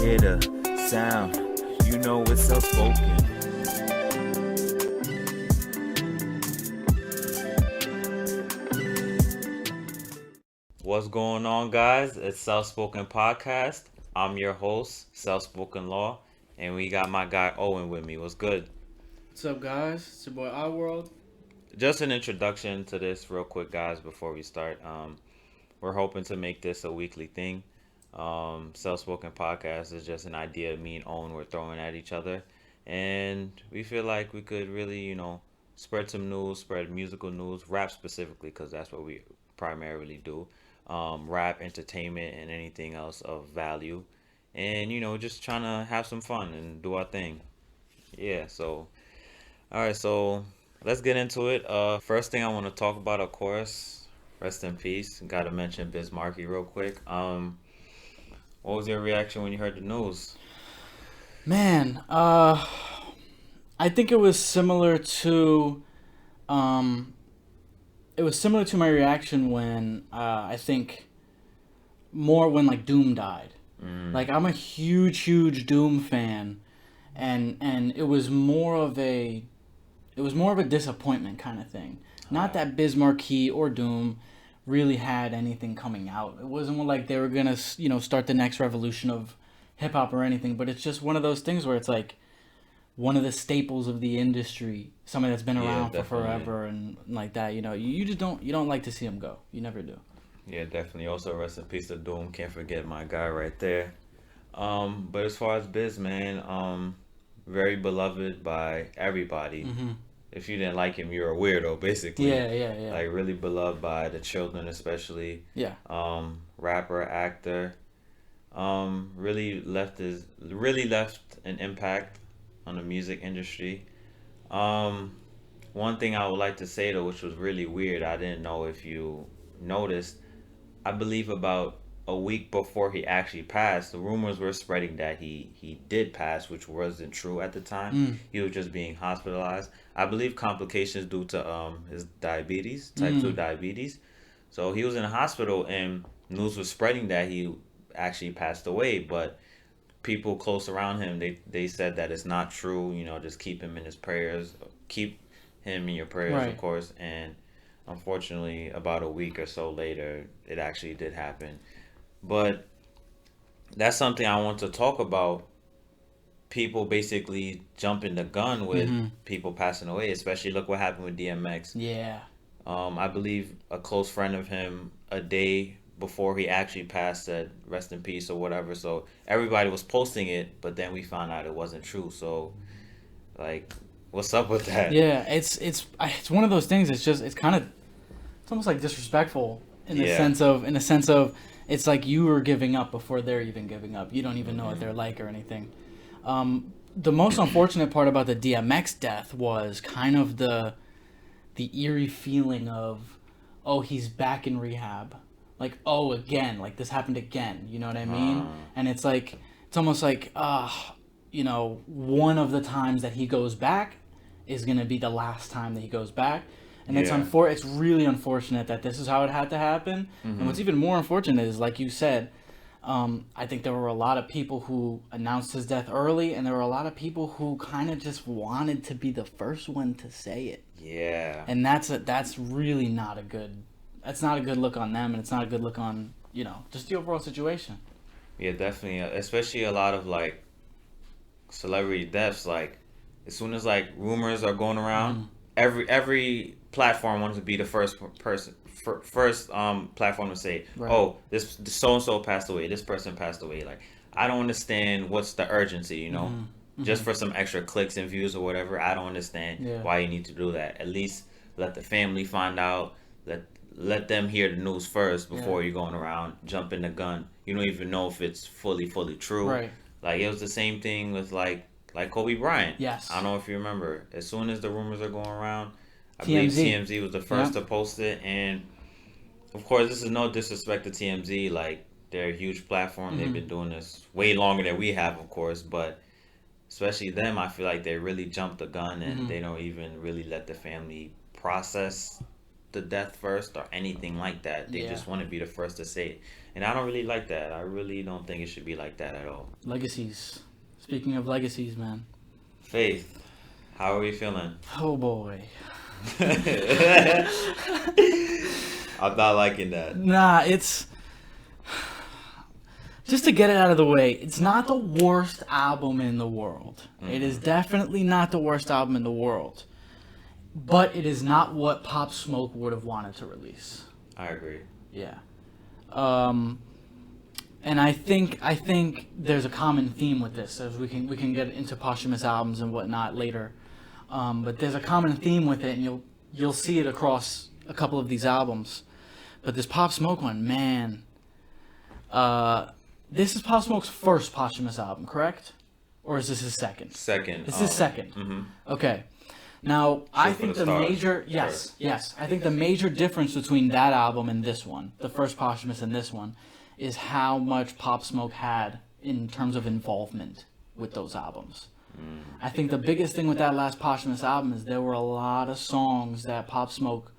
Hear the sound, you know it's outspoken. What's going on, guys? It's Self Spoken Podcast. I'm your host, Self Spoken Law, and we got my guy Owen with me. What's good? What's up, guys? It's your boy OddwOrld. Just an introduction to this, real quick, guys, before we start. We're hoping to make this a weekly thing. Self Spoken Podcast is just an idea me and Owen were throwing at each other, and we feel like we could really, spread some news, spread musical news, rap specifically, because that's what we primarily do. Rap, entertainment, and anything else of value, and just trying to have some fun and do our thing. Yeah. So, all right. So let's get into it. First thing I want to talk about, of course, rest in peace. Got to mention Biz Markie real quick. What was your reaction when you heard the news? Man, I think um, it was similar to my reaction when I think more when like Doom died. Like I'm a huge Doom fan, and it was more of a disappointment kind of thing. Not that Biz Markie or Doom really had anything coming out. It wasn't like they were gonna start the next revolution of hip hop or anything. But it's just one of those things where it's like one of the staples of the industry, somebody that's been Yeah, around for definitely. forever and like that. You just don't like to see him go. You never do. Yeah, definitely. Also, rest in peace to Doom. Can't forget my guy right there. But as far as Biz, man, very beloved by everybody. Hmm. If you didn't like him, you're a weirdo, basically. Yeah. Like really beloved by the children, especially. Yeah. Rapper, actor. Really left an impact on the music industry. Um, One thing I would like to say though, which was really weird, I didn't know if you noticed. I believe about a week before he actually passed, the rumors were spreading that he did pass, which wasn't true at the time. Mm. He was just being hospitalized. I believe complications due to his diabetes, type 2 Mm. diabetes. So he was in the hospital and news was spreading that he actually passed away, but people close around him they said that it's not true, just keep him in his prayers. Keep him in your prayers, of Right. course. And unfortunately, about a week or so later, it actually did happen. But that's something I want to talk about. People basically jumping the gun with Hmm. people passing away, especially look what happened with DMX. Yeah. I believe a close friend of him, a day before he actually passed, said rest in peace or whatever. So everybody was posting it, but then we found out it wasn't true. So, like, what's up with that? Yeah. It's one of those things. It's almost like disrespectful Yeah. in the sense of it's like you were giving up before they're even giving up. You don't even know what Hmm. they're like or anything. The most unfortunate part about the DMX death was kind of the eerie feeling of, oh, he's back in rehab, like, oh, again, like this happened again. You know what I mean? Uh, And it's almost like one of the times that he goes back is gonna be the last time that he goes back. And yeah. it's really unfortunate that this is how it had to happen. And Hmm. what's even more unfortunate is, like you said, I think there were a lot of people who announced his death early, and there were a lot of people who kind of just wanted to be the first one to say it. Yeah. And that's really not a good. That's not a good look on them, and it's not a good look on just the overall situation. Yeah, definitely. Especially a lot of like celebrity deaths. Like as soon as like rumors are going around, Hmm. every platform wants to be the first platform to say, Right. "Oh, this so and so passed away. This person passed away." Like I don't understand what's the urgency. Hmm. Just Hmm. for some extra clicks and views or whatever. I don't understand Yeah. why you need to do that. At least let the family find out. Let them hear the news first Yeah. before you're going around jumping the gun. You don't even know if it's fully true. Right. Like it was the same thing with like Kobe Bryant. I don't Yes. know if you remember. As soon as the rumors are going around, I believe TMZ. TMZ was the first Yeah. to post it. And of course, this is no disrespect to TMZ. Like they're a huge platform. They've Hmm. been doing this way longer than we have, of course. But especially them, I feel like they really jumped the gun and Hmm. they don't even really let the family process the death first or anything like that. They Yeah. just want to be the first to say it. And I don't really like that. I really don't think it should be like that at all. Legacies. Speaking of legacies, man. Faith, how are we feeling? Oh boy. I'm not liking that. Nah, it's just to get it out of the way. It's not the worst album in the world. It is definitely not the worst album in the world. But it is not what Pop Smoke would have wanted to release. I agree. Yeah. And I think there's a common theme with this, as we can get into posthumous albums and whatnot later. But there's a common theme with it, and you'll see it across a couple of these albums. But this Pop Smoke one, man. This is Pop Smoke's first posthumous album, correct? Or is this his second? Second. This is second. Mm-hmm. Okay. Now, I for think the the Stars. major yes, I think the major difference between that album and this one, the first posthumous and this one, is how much Pop Smoke had in terms of involvement with those albums. I think the biggest thing with that last posthumous album is there were a lot of songs that Pop Smoke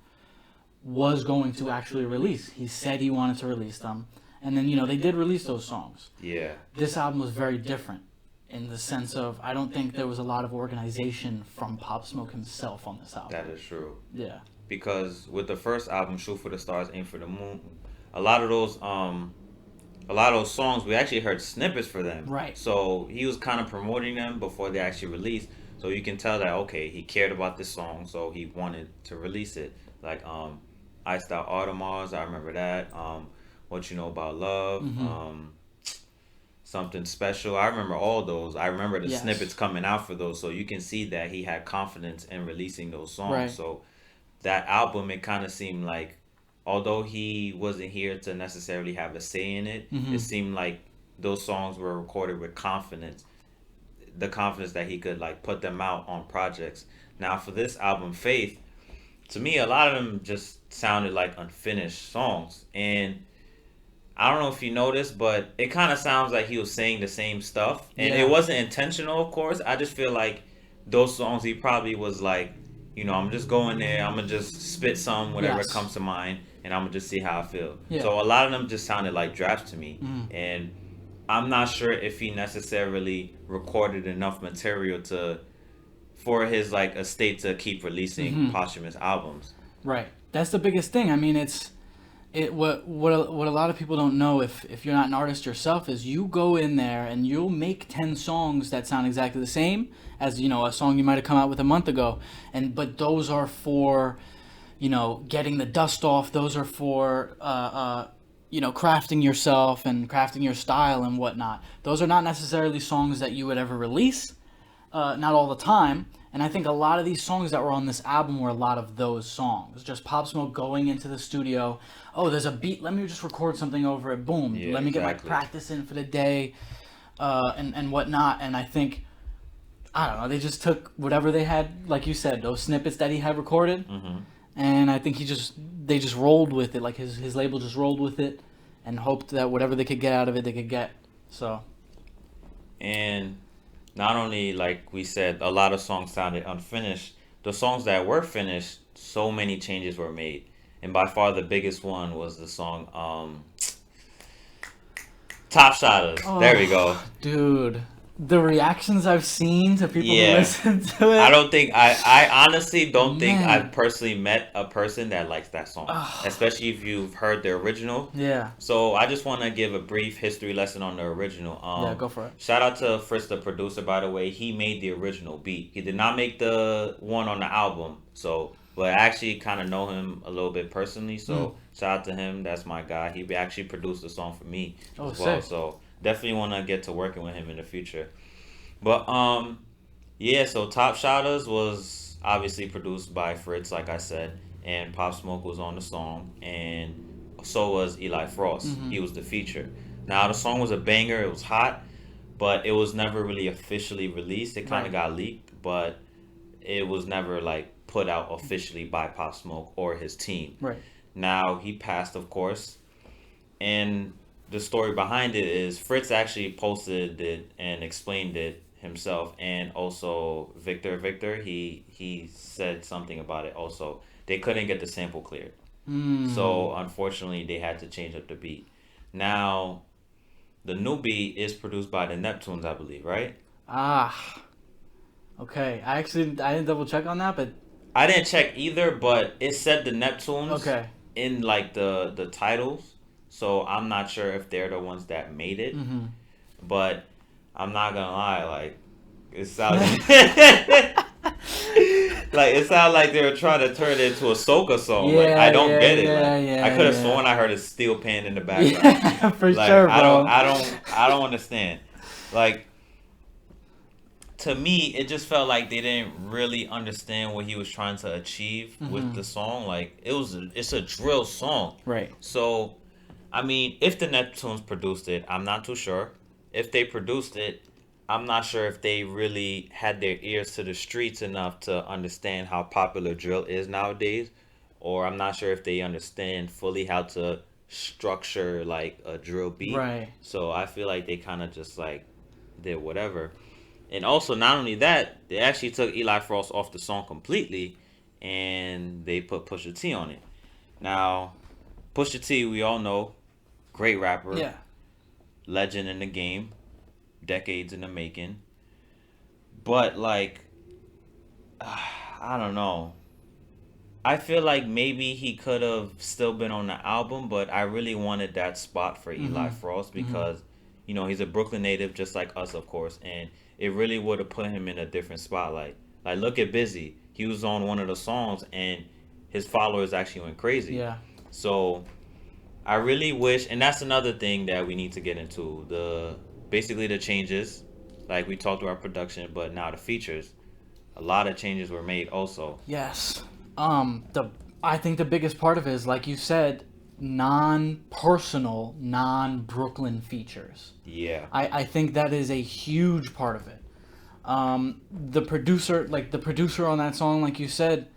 was going to actually release. He said he wanted to release them, and then they did release those songs. Yeah. This album was very different in the sense of I don't think there was a lot of organization from Pop Smoke himself on this album. That is true. Yeah. Because with the first album, Shoot for the Stars, Aim for the Moon, a lot of those songs we actually heard snippets for them. Right. So he was kind of promoting them before they actually released. So you can tell that okay, he cared about this song, so he wanted to release it. Like Iced Out Audemars, I remember that. What You Know About Love, Something Special. I remember all those. I remember the Yes. snippets coming out for those. So you can see that he had confidence in releasing those songs. Right. So that album, it kind of seemed like, although he wasn't here to necessarily have a say in it, it seemed like those songs were recorded with confidence. The confidence that he could like put them out on projects. Now for this album, Faith, to me, a lot of them just sounded like unfinished songs. And I don't know if you noticed, but it kind of sounds like he was saying the same stuff. And Yeah. it wasn't intentional, of course. I just feel like those songs, he probably was like, I'm just going there. I'm going to just spit some, whatever Yes. comes to mind. And I'm going to just see how I feel. Yeah. So a lot of them just sounded like drafts to me. And I'm not sure if he necessarily recorded enough material for his like estate to keep releasing posthumous albums. Right. That's the biggest thing. I mean, what a lot of people don't know if you're not an artist yourself is you go in there and you'll make 10 songs that sound exactly the same as a song you might have come out with a month ago, but those are for getting the dust off. Those are for crafting yourself and crafting your style and whatnot. Those are not necessarily songs that you would ever release, not all the time. And I think a lot of these songs that were on this album were a lot of those songs. Just Pop Smoke going into the studio. Oh, there's a beat. Let me just record something over it. Boom. Yeah, Let me get my exactly. practice in for the day, and whatnot. And I think, I don't know, they just took whatever they had, like you said, those snippets that he had recorded, and I think they just rolled with it. Like his label just rolled with it, and hoped that whatever they could get out of it, they could get. So. And not only, like we said, a lot of songs sounded unfinished, the songs that were finished, so many changes were made. And by far the biggest one was the song Top Shottas. There we go. Dude, the reactions I've seen to people Yeah. who listen to it. I honestly don't think Man. I've personally met a person that likes that song. Especially if you've heard the original. Yeah. So I just want to give a brief history lesson on the original. Yeah, go for it. Shout out to Fritz, the producer, by the way. He made the original beat. He did not make the one on the album. But I actually kind of know him a little bit personally. So shout out to him. That's my guy. He actually produced the song for me as well. Sick. So definitely want to get to working with him in the future. But yeah, so Top Shottas was obviously produced by Fritz, like I said, and Pop Smoke was on the song, and so was Eli Frost. He was the feature. Now the song was a banger. It was hot, but it was never really officially released. It kind of got leaked, but it was never like put out officially by Pop Smoke or his team. Right. Now he passed, of course, and the story behind it is Fritz actually posted it and explained it himself, and also Victor he said something about it also. they couldn't get the sample cleared. Mm. So unfortunately, they had to change up the beat. Now, the new beat is produced by the Neptunes, I believe, right? Ah. Okay. I didn't double check on that, but I didn't check either, but it said the Neptunes okay. in like the titles. So I'm not sure if they're the ones that made it. Mm-hmm. But I'm not gonna lie, like it sounded like it sounded like they were trying to turn it into a soca song. Yeah, like I don't get it. yeah, Like yeah, I could have yeah. sworn I heard a steel pan in the background. Yeah, for like, sure, bro. I don't understand. Like to me, it just felt like they didn't really understand what he was trying to achieve with the song. Like it's a drill song. Right. So I mean, if the Neptunes produced it, I'm not too sure. If they produced it, I'm not sure if they really had their ears to the streets enough to understand how popular drill is nowadays. Or I'm not sure if they understand fully how to structure like a drill beat. Right. So I feel like they kind of just like did whatever. And also, not only that, they actually took Eli Frost off the song completely and they put Pusha T on it. Now, Pusha T, we all know, great rapper. Yeah. Legend in the game. Decades in the making. But, like, I don't know. I feel like maybe he could have still been on the album, but I really wanted that spot for Eli Frost because, you know, he's a Brooklyn native just like us, of course, and it really would have put him in a different spotlight. Like, look at Busy. He was on one of the songs, and his followers actually went crazy. Yeah. So I really wish, and that's another thing that we need to get into, basically the changes. Like we talked about production, but now the features. A lot of changes were made also. Yes. I think the biggest part of it is, like you said, non-personal, non-Brooklyn features. Yeah. I think that is a huge part of it. The producer on that song, like you said,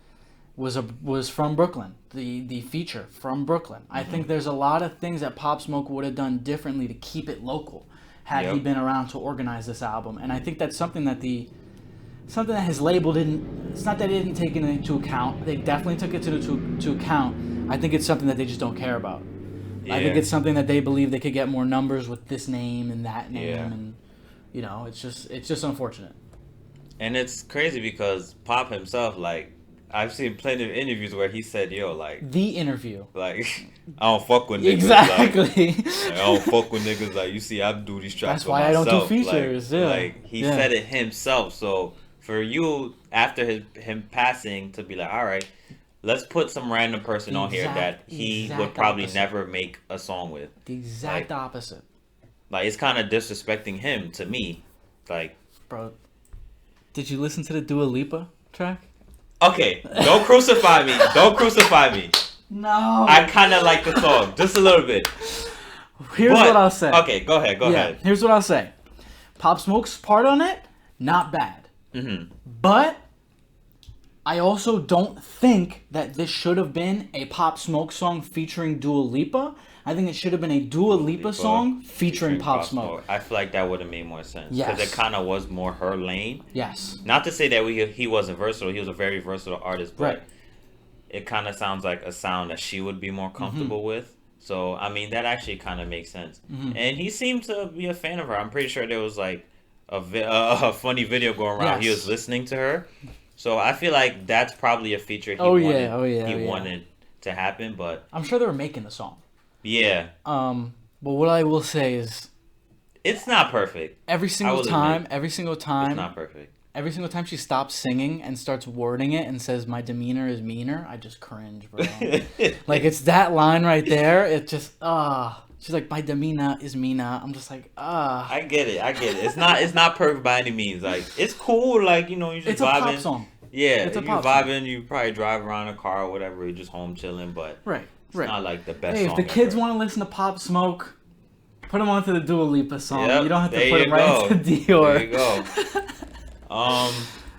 was from Brooklyn. The feature from Brooklyn. I think there's a lot of things that Pop Smoke would have done differently to keep it local had he been around to organize this album. And I think that's something that his label didn't. It's not that they didn't take it into account. They definitely took it to account. I think it's something that they just don't care about. Yeah. I think it's something that they believe they could get more numbers with this name and that name, and you know, it's just unfortunate. And it's crazy because Pop himself, like, I've seen plenty of interviews where he said, "Yo, like the interview, like I don't fuck with niggas. Exactly. Like, I don't fuck with niggas. Like you see, I do these tracks. That's why myself. I don't do features. Like he said it himself. So for you, after him passing, to be like, all right, let's put some random person on here that he would probably never make a song with. The exact opposite. Like it's kind of disrespecting him to me. Like, bro, did you listen to the Dua Lipa track? Okay, don't crucify me. Don't crucify me. No. I kind of like the song, just a little bit. Here's what I'll say. Okay, go ahead. Here's what I'll say. Pop Smoke's part on it, not bad. Mm-hmm. But I also don't think that this should have been a Pop Smoke song featuring Dua Lipa. I think it should have been a Dua Lipa song featuring Pop Smoke. I feel like that would have made more sense. Yes. Because it kind of was more her lane. Yes. Not to say that he wasn't versatile. He was a very versatile artist. But it kind of sounds like a sound that she would be more comfortable with. So, I mean, that actually kind of makes sense. And he seemed to be a fan of her. I'm pretty sure there was like a funny video going around. Yes. He was listening to her. So I feel like that's probably a feature he wanted to happen. But I'm sure they were making the song. Yeah. But what I will say is, it's not perfect. Every single time, it's not perfect. Every single time she stops singing and starts wording it and says, "My demeanor is meaner," I just cringe, bro. Like it's that line right there. It just she's like, "My demeanor is meaner." I'm just like, I get it. It's not perfect by any means. Like it's cool. Like you know, you just it's vibing. A pop song. Yeah, if you vibing, song. You probably drive around a car or whatever. You're just home chilling, but It's not like the best song. If the kids want to listen to Pop Smoke, put them onto the Dua Lipa song. Yep, you don't have to put them right into Dior. There you go.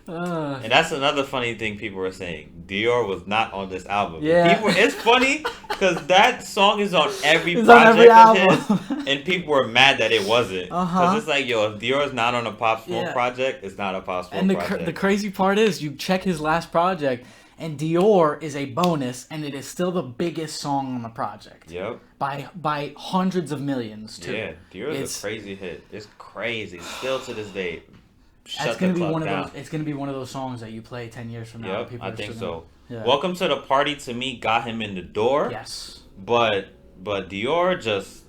And that's another funny thing people were saying. Dior was not on this album. Yeah. It's funny because that song is on every project of his, and people were mad that it wasn't. Because it's like, yo, if Dior's not on a Pop Smoke project, it's not a Pop Smoke project. And the crazy part is, you check his last project, And Dior is a bonus, and it is still the biggest song on the project. Yep. By hundreds of millions too. Yeah, Dior is a crazy hit. It's crazy. Still to this day. That's gonna be one of those. It's gonna be one of those songs that you play 10 years from now. Yep, I think so. Yeah. Welcome to the Party to me got him in the door. Yes. But Dior just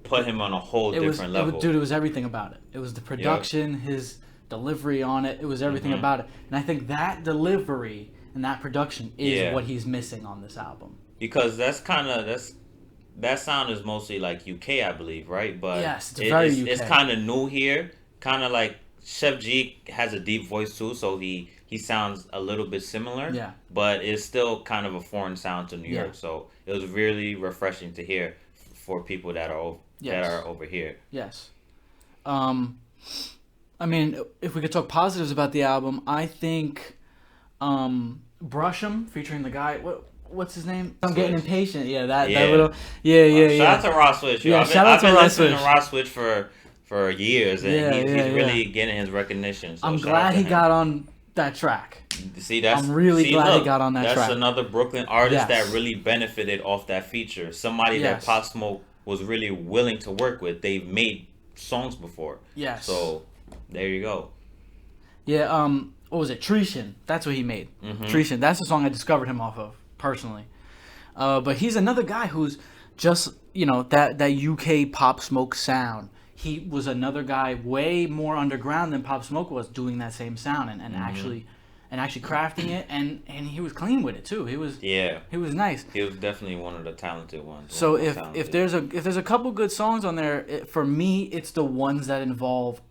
put him on a whole different level. Dude, it was everything about it. It was the production, his delivery on it. It was everything about it. And I think that delivery and that production is what he's missing on this album. Because that sound is mostly like UK, I believe, right? But yes, it's very UK. It's kind of new here. Kind of like Chef G has a deep voice too, so he sounds a little bit similar. Yeah. But it's still kind of a foreign sound to New York. So it was really refreshing to hear for people that are over here. Yes. I mean, if we could talk positives about the album, I think Brush 'Em featuring the guy, what's his name? I'm getting impatient. Yeah, that little Shout out to Ross Switch. I've been listening to Ross Switch for years, and he's really getting his recognition. So I'm glad he got on that track. See, I'm really glad he got on that track. That's another Brooklyn artist that really benefited off that feature. Somebody that Pop Smoke was really willing to work with. They've made songs before. Yes. So there you go. Yeah. What was it? Tretion. That's what he made. Tretion. That's the song I discovered him off of personally. But he's another guy who's just that UK Pop Smoke sound. He was another guy way more underground than Pop Smoke was, doing that same sound and actually crafting it, and he was clean with it too. He was nice. He was definitely one of the talented ones. So if there's a couple good songs on there, for me it's the ones that involve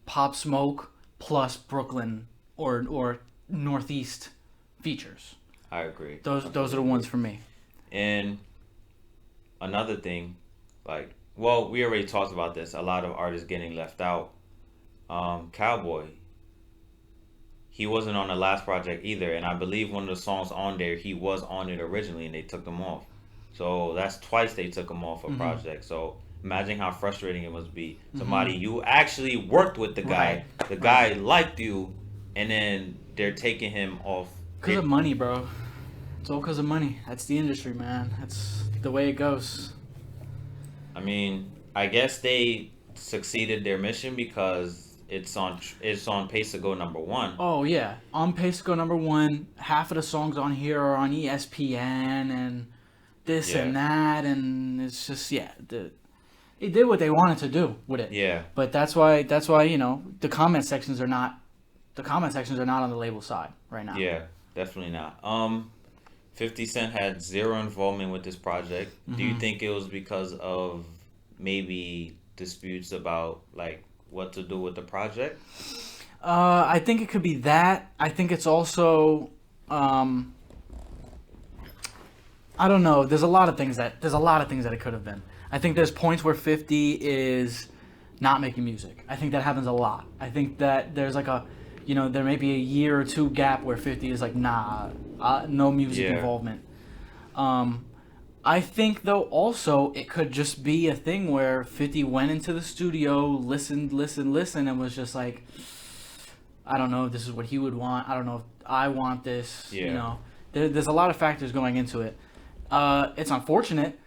Pop Smoke plus Brooklyn or Northeast features. I agree. Those are the ones for me. And another thing, we already talked about this. A lot of artists getting left out. Cowboy. He wasn't on the last project either, and I believe one of the songs on there, he was on it originally, and they took him off. So that's twice they took him off a project. So imagine how frustrating it must be. Somebody you actually worked with the guy, the guy liked you, and then they're taking him off. Because of money, bro. It's all because of money. That's the industry, man. That's the way it goes. I mean, I guess they succeeded their mission because it's on pace to go number 1. Oh yeah, on pace to go number 1. Half of the songs on here are on ESPN and this and that, and it's just it did what they wanted to do with it. Yeah. But that's why the comment sections are not on the label side right now. Yeah, definitely not. 50 Cent had zero involvement with this project. Do you think it was because of maybe disputes about what to do with the project? I think it could be that. I think it's also I don't know. There's a lot of things that it could have been. I think there's points where 50 is not making music. I think that happens a lot. I think that there's there may be a year or two gap where 50 is no music involvement. I think though also it could just be a thing where 50 went into the studio, listened, and was just like, I don't know if this is what he would want. I don't know if I want this. Yeah. There's a lot of factors going into it. It's unfortunate,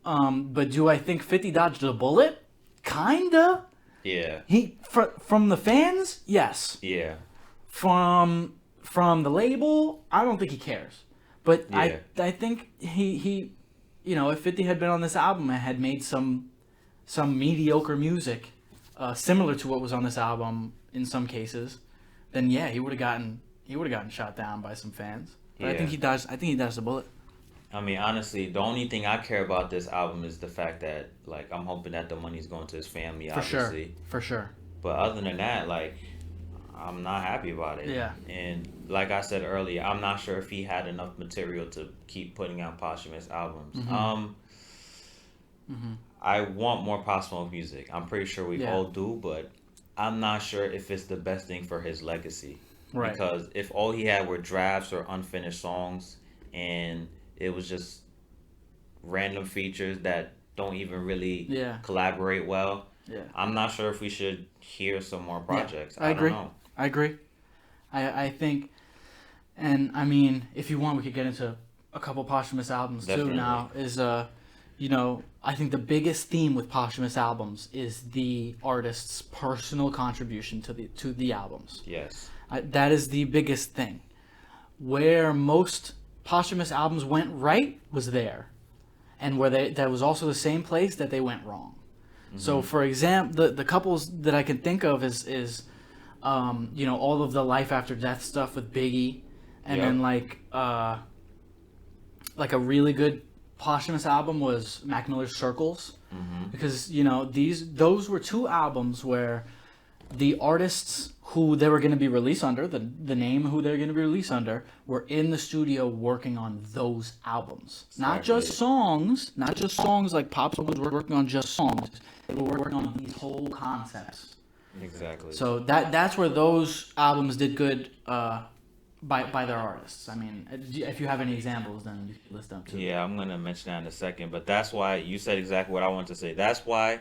but do I think 50 dodged a bullet? Kinda. Yeah. From the fans, yes. Yeah. From the label, I don't think he cares. But I think he if 50 had been on this album and had made some mediocre music, similar to what was on this album in some cases, then he would have gotten shot down by some fans. But I think he dodged the bullet. I mean, honestly, the only thing I care about this album is the fact that I'm hoping that the money's going to his family, obviously. For sure. But other than that, I'm not happy about it. Yeah. And like I said earlier, I'm not sure if he had enough material to keep putting out posthumous albums. I want more Pop Smoke music. I'm pretty sure we all do, but I'm not sure if it's the best thing for his legacy. Right. Because if all he had were drafts or unfinished songs and it was just random features that don't even really collaborate well, I'm not sure if we should hear some more projects. I don't know. I agree. I think And I mean, if you want, we could get into a couple posthumous albums Definitely. too. Now is you know, I think the biggest theme with posthumous albums is the artist's personal contribution to the albums. Yes. That is the biggest thing. Where most posthumous albums went right was there, and where that was also the same place that they went wrong. So, for example, the couples that I can think of is you know, all of the life after death stuff with Biggie, and then like a really good posthumous album was Mac Miller's Circles, because you know those were two albums where the artists who they were going to be released under, the name who they're going to be released under, were in the studio working on those albums. Not just songs like Pop was working on just songs. They were working on these whole concepts. Exactly. So that's where those albums did good by their artists. I mean, if you have any examples, then you can list them too. Yeah, I'm gonna mention that in a second, but that's why you said exactly what I wanted to say. That's why,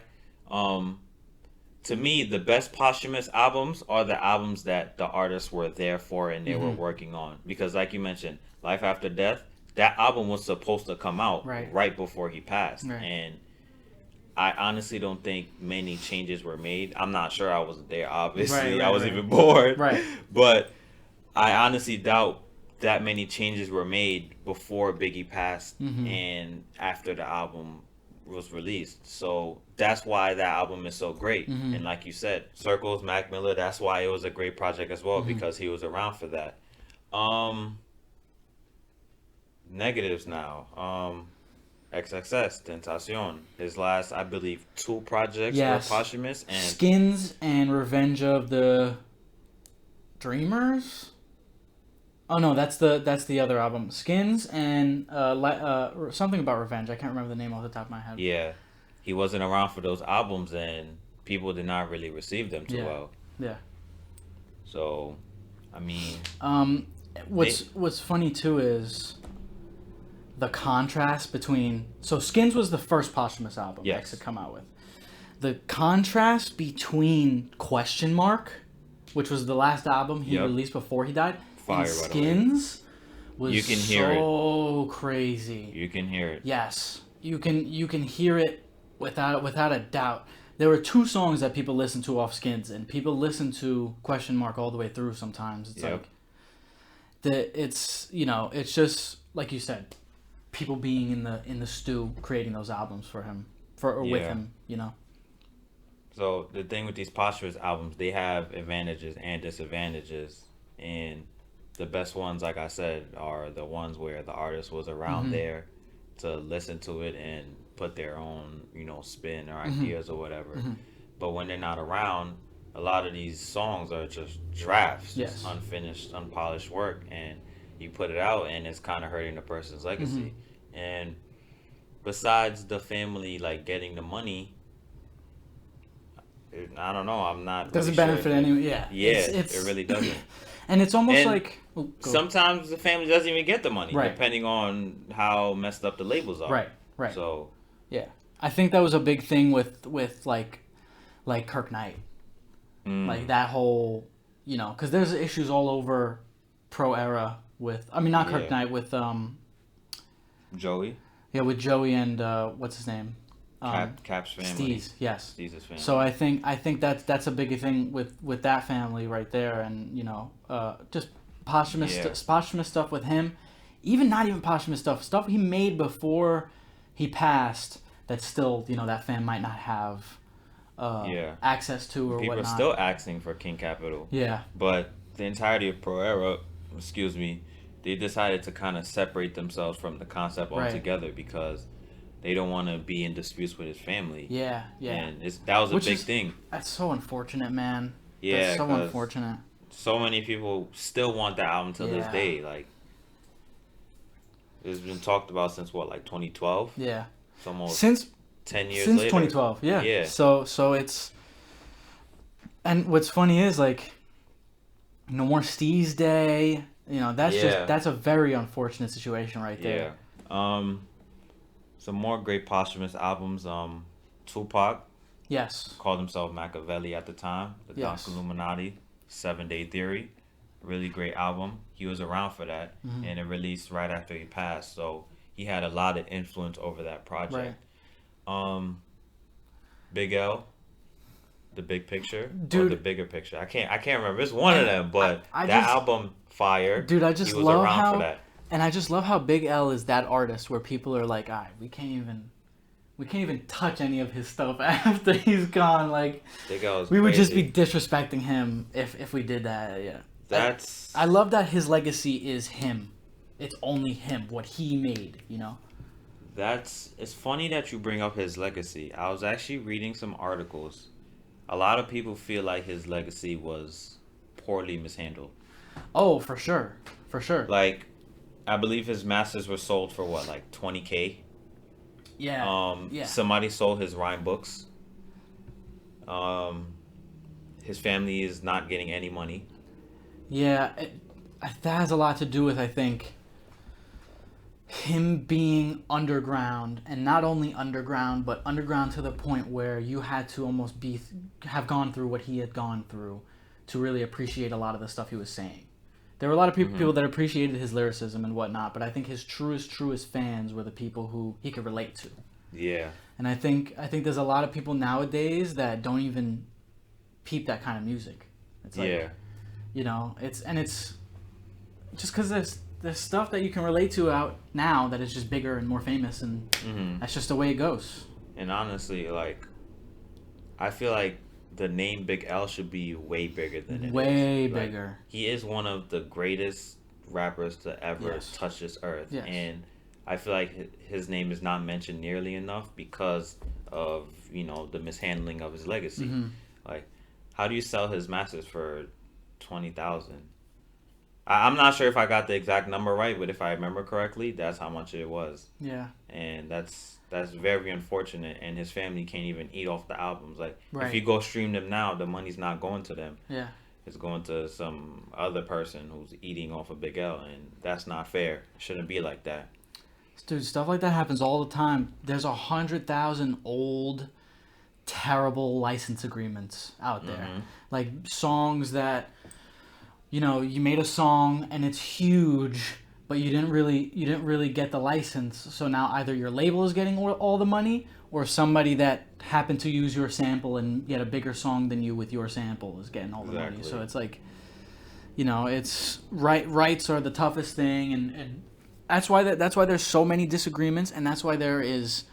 to me, the best posthumous albums are the albums that the artists were there for and they were working on. Because, like you mentioned, Life After Death, that album was supposed to come out right before he passed, and I honestly don't think many changes were made. I'm not sure. I wasn't there, obviously. I was even born. But I honestly doubt that many changes were made before Biggie passed and after the album was released. So that's why that album is so great. And like you said, Circles, Mac Miller, that's why it was a great project as well, because he was around for that. Negatives now. XXS, Tentacion. His last, I believe, 2 projects were posthumous. And Skins and Revenge of the Dreamers? Oh no, that's the other album. Skins and something about Revenge. I can't remember the name off the top of my head. Yeah. He wasn't around for those albums and people did not really receive them too well. Yeah. So, I mean, what's funny too is the contrast between Skins was the first posthumous album X had come out with. The contrast between Question Mark, which was the last album he released before he died, and Skins was so crazy. You can hear it. Yes. You can hear it without a doubt. There were 2 songs that people listen to off Skins, and people listen to Question Mark all the way through sometimes. It's like it's you know, it's just like you said, people being in the stew creating those albums for him with him, you know. So the thing with these posthumous albums, they have advantages and disadvantages, and the best ones, like I said, are the ones where the artist was around there to listen to it and put their own, you know, spin or ideas or whatever. But when they're not around, a lot of these songs are just drafts, just unfinished, unpolished work, and you put it out and it's kind of hurting the person's legacy. And besides the family like getting the money, I don't know, I'm not doesn't really benefit anyone. It really doesn't. And it's almost like sometimes the family doesn't even get the money, depending on how messed up the labels are. Right. So yeah, I think that was a big thing with like Kirk Knight, like that whole, you know, because there's issues all over pro era with, I mean, not Kirk Knight, with Joey. Yeah, with Joey and what's his name? Cap's family. Steez's family. So I think that's a big thing with that family right there, and you know, just posthumous stuff with him, not even posthumous stuff he made before he passed that still, you know, that fan might not have access to or people whatnot. Are still asking for King Capital. Yeah. But the entirety of Pro Era, they decided to kind of separate themselves from the concept altogether because they don't want to be in disputes with his family. Yeah. And that was a big thing. That's so unfortunate, man. Yeah, that's so unfortunate. So many people still want that album to this day. Like, it's been talked about since what, like 2012? Yeah. It's almost 10 years later. Since 2012, yeah. So it's, and what's funny is like, no more Steez Day. You know, that's a very unfortunate situation right there. Yeah. Some more great posthumous albums. Tupac. Yes. Called himself Machiavelli at the time. The Dark Illuminati. 7 Day Theory. really great album. He was around for that, and it released right after he passed. So he had a lot of influence over that project. Um, Big L, The Big Picture, or The Dude, Bigger Picture. I can't remember. It's one of them, but I that just, album fire. dude, I He just was love around for how, that. and I just love how Big L is that artist where people are like, we can't even touch any of his stuff after he's gone. Like, Big L is we would just crazy. be disrespecting him if we did that. Yeah. That's I love that his legacy is him. It's only him, what he made, you know? it's funny that you bring up his legacy. I was actually reading some articles. A lot of people feel like his legacy was poorly mishandled. Oh, for sure. For sure. Like, I believe his masters were sold for what, like 20K? Yeah. Yeah. Somebody sold his rhyme books. Um, his family is not getting any money. Yeah. That has a lot to do with, I think, him being underground, and not only underground, but underground to the point where you had to almost have gone through what he had gone through to really appreciate a lot of the stuff he was saying. There were a lot of people that appreciated his lyricism and whatnot, but I think his truest fans were the people who he could relate to. Yeah. And I think there's a lot of people nowadays that don't even peep that kind of music. It's like, Yeah. you know, it's just because there's stuff that you can relate to out now that is just bigger and more famous, and that's just the way it goes. And honestly, like, I feel like the name Big L should be way bigger than it is. Way Like, bigger. he is one of the greatest rappers to ever Yes. touch this earth. Yes. And I feel like his name is not mentioned nearly enough because of, the mishandling of his legacy. Like, how do you sell his masters for 20,000? I'm not sure if I got the exact number right, but if I remember correctly, that's how much it was. Yeah. And that's very unfortunate, and his family can't even eat off the albums. Like, Right. if you go stream them now, the money's not going to them. Yeah. It's going to some other person who's eating off of Big L, and that's not fair. It shouldn't be like that. Dude, stuff like that happens all the time. There's 100,000 old, terrible license agreements out there. Like songs that, you made a song and it's huge, but you didn't really get the license. So now either your label is getting all the money, or somebody that happened to use your sample and get a bigger song than you with your sample is getting all the money. Exactly. So it's like, it's rights are the toughest thing, and that's why there's so many disagreements, and that's why there is,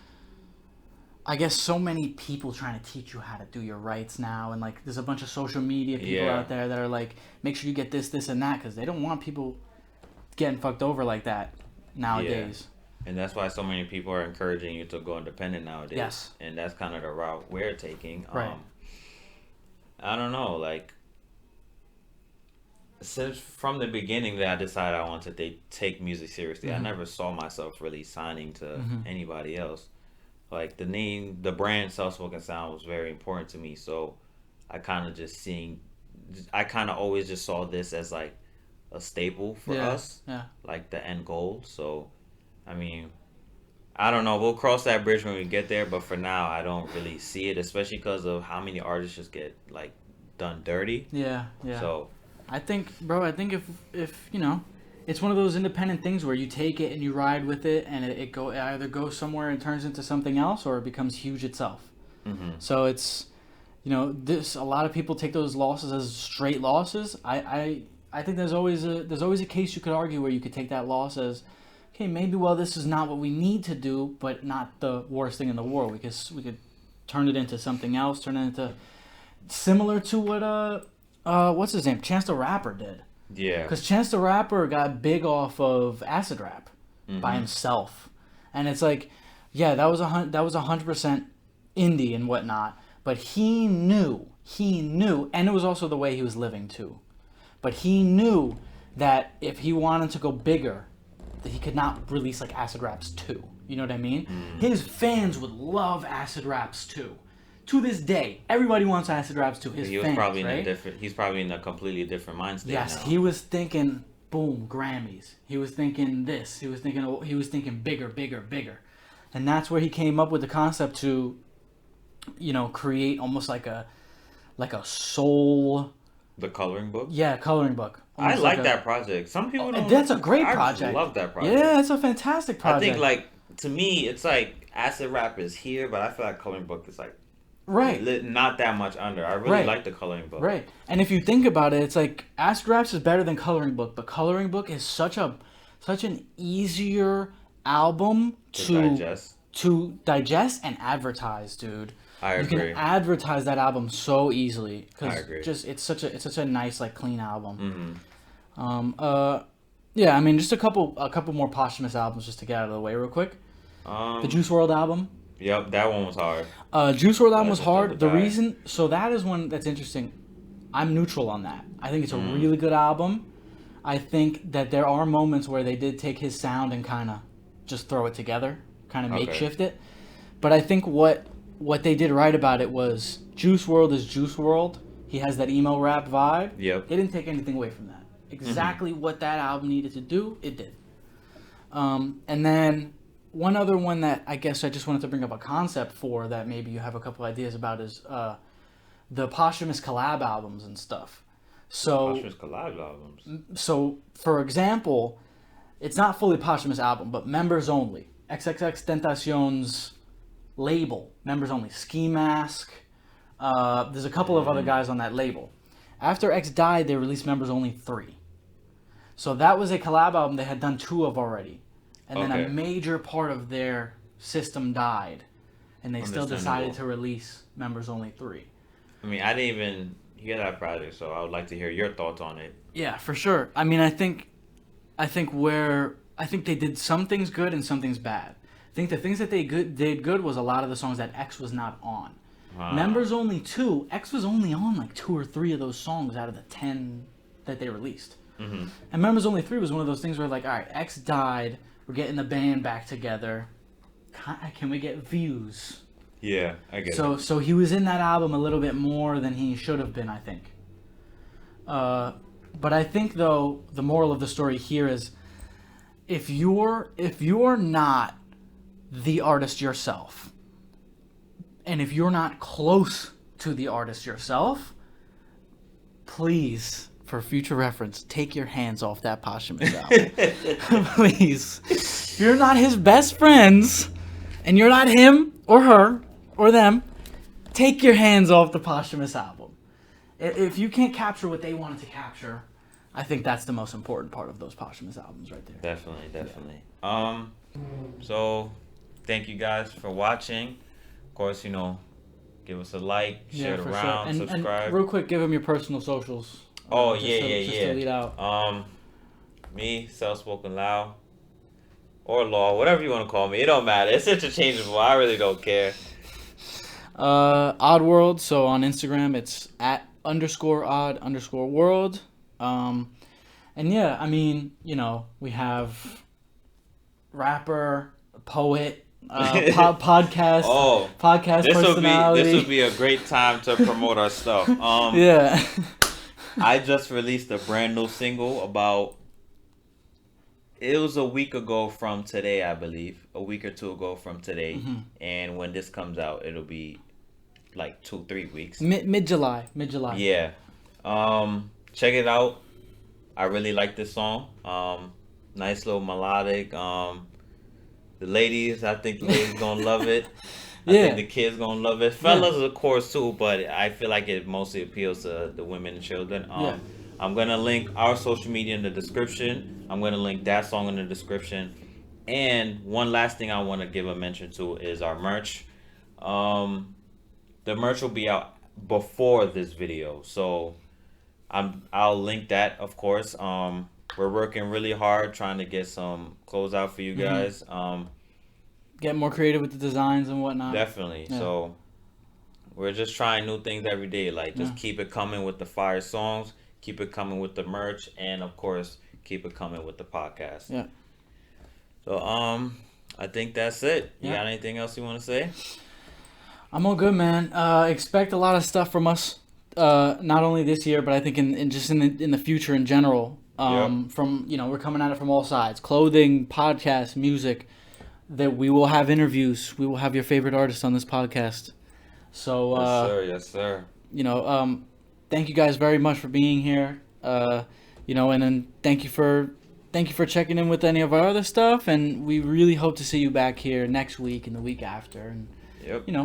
I guess, so many people trying to teach you how to do your rights now, and like there's a bunch of social media people out there that are like, make sure you get this and that, because they don't want people getting fucked over like that nowadays. Yeah. And that's why so many people are encouraging you to go independent nowadays. Yes. And that's kind of the route we're taking. Right. I don't know, like, since from the beginning that I decided I wanted to take music seriously, I never saw myself really signing to anybody else. Like, the brand Self Spoken Sound was very important to me, so I kind of always just saw this as like a staple for us, like the end goal. So, I mean, I don't know, we'll cross that bridge when we get there, but for now I don't really see it, especially because of how many artists just get like done dirty. Yeah. So I think if it's one of those independent things where you take it and you ride with it, and it either goes somewhere and turns into something else, or it becomes huge itself. So it's, a lot of people take those losses as straight losses. I think there's always a case you could argue where you could take that loss as, okay, maybe, well, this is not what we need to do, but not the worst thing in the world. We could turn it into something else, turn it into similar to what what's his name, Chance the Rapper did. yeah, Because Chance the Rapper got big off of acid rap by himself, and it's like, yeah, that was 100% indie and whatnot, but he knew, and it was also the way he was living too. But he knew that if he wanted to go bigger, that he could not release like acid raps 2. You know what I mean? His fans would love acid raps 2. To this day, everybody wants acid raps 2. His fans, probably right? he's probably in a completely different mind state Yes, now. he was thinking, boom, Grammys. He was thinking this. He was thinking bigger. And that's where he came up with the concept to, create almost like a soul The coloring book. Yeah, coloring book. I Almost like that project. Some people don't. That's a great I project. love that project. Yeah, it's a fantastic project. I think like to me, it's like acid rap is here, but I feel like coloring book is like right, not that much under. I really like the coloring book. Right, and if you think about it, it's like acid raps is better than coloring book, but coloring book is such an easier album to digest and advertise, dude. I agree. You can advertise that album so easily I agree. just it's such a nice like clean album. Mm-hmm. Yeah, I mean just a couple more posthumous albums just to get out of the way real quick. The Juice WRLD album. Yep, that one was hard. Juice WRLD album was hard. The reason, so that is one that's interesting. I'm neutral on that. I think it's a really good album. I think that there are moments where they did take his sound and kind of just throw it together, kind of makeshift it. But I think what they did right about it was Juice WRLD is Juice WRLD. He has that emo rap vibe. Yep. They didn't take anything away from that. Exactly what that album needed to do, it did. And then one other one that I guess I just wanted to bring up a concept for that maybe you have a couple ideas about is the posthumous collab albums and stuff. So posthumous collab albums. So for example, it's not fully posthumous album, but members only. XXX Tentacion's label, members only. Ski Mask. There's a couple of other guys on that label. After X died, they released members only 3. So that was a collab album they had done 2 of already. And then a major part of their system died. And they still decided to release members only 3. I mean, I didn't even hear that project, so I would like to hear your thoughts on it. Yeah, for sure. I mean, I think they did some things good and some things bad. I think the things that they did good was a lot of the songs that X was not on. Members only 2. X was only on like 2 or 3 of those songs out of the 10 that they released. Mm-hmm. And members only 3 was one of those things where like, all right, X died. We're getting the band back together. Can we get views? Yeah, I get it. So he was in that album a little bit more than he should have been, I think. But I think though the moral of the story here is, if you're not the artist yourself, and if you're not close to the artist yourself, please, for future reference, take your hands off that posthumous album. Please. If you're not his best friends, and you're not him or her or them, take your hands off the posthumous album. If you can't capture what they wanted to capture, I think that's the most important part of those posthumous albums right there. Definitely. Yeah. So thank you guys for watching. Of course, give us a like, share it around, sure. subscribe. And real quick, give them your personal socials. Just to lead out. Me, Self Spoken Loud, or Law, whatever you want to call me. It don't matter. It's interchangeable. I really don't care. OddwOrld. So on Instagram, it's @_odd_world. And yeah, I mean, we have rapper, poet, podcast, podcast personality. This would be a great time to promote our stuff. Yeah. I just released a brand new single it was a week ago from today, I believe. A week or 2 ago from today. Mm-hmm. And when this comes out, it'll be like 2-3 weeks. Mid-July. Yeah. Check it out. I really like this song. Nice little melodic. I think the ladies gonna love it. I think the kids gonna love it. Fellas, of course, too, but I feel like it mostly appeals to the women and children. I'm gonna link our social media in the description. I'm gonna link that song in the description. And one last thing I want to give a mention to is our merch. The merch will be out before this video, so I'll link that, of course. We're working really hard trying to get some clothes out for you guys. Get more creative with the designs and whatnot. Definitely. Yeah. So we're just trying new things every day. Like just keep it coming with the fire songs, keep it coming with the merch, and of course keep it coming with the podcast. Yeah. So I think that's it. You got anything else you want to say? I'm all good, man. Expect a lot of stuff from us. Not only this year, but I think in the future in general. From we're coming at it from all sides: clothing, podcasts, music. That we will have interviews. We will have your favorite artists on this podcast. So yes, sir. thank you guys very much for being here. And then thank you for checking in with any of our other stuff, and we really hope to see you back here next week and the week after, and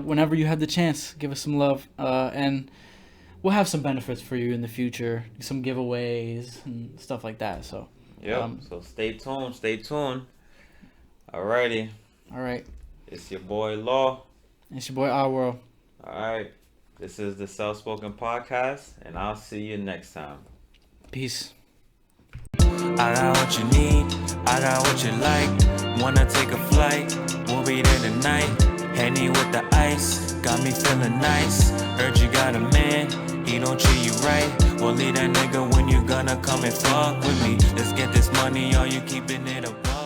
whenever you have the chance, give us some love, and we'll have some benefits for you in the future, some giveaways and stuff like that. So so stay tuned. Alrighty. All right. It's your boy Law. It's your boy OddwOrld. All right. This is the Self Spoken Podcast, and I'll see you next time. Peace. I got what you need, I got what you like. Wanna take a flight, we'll be there tonight. Henny with the ice, got me feeling nice. Heard you got a man, he don't treat you right. Well, leave that nigga when you gonna come and fuck with me. Let's get this money, or you keeping it above.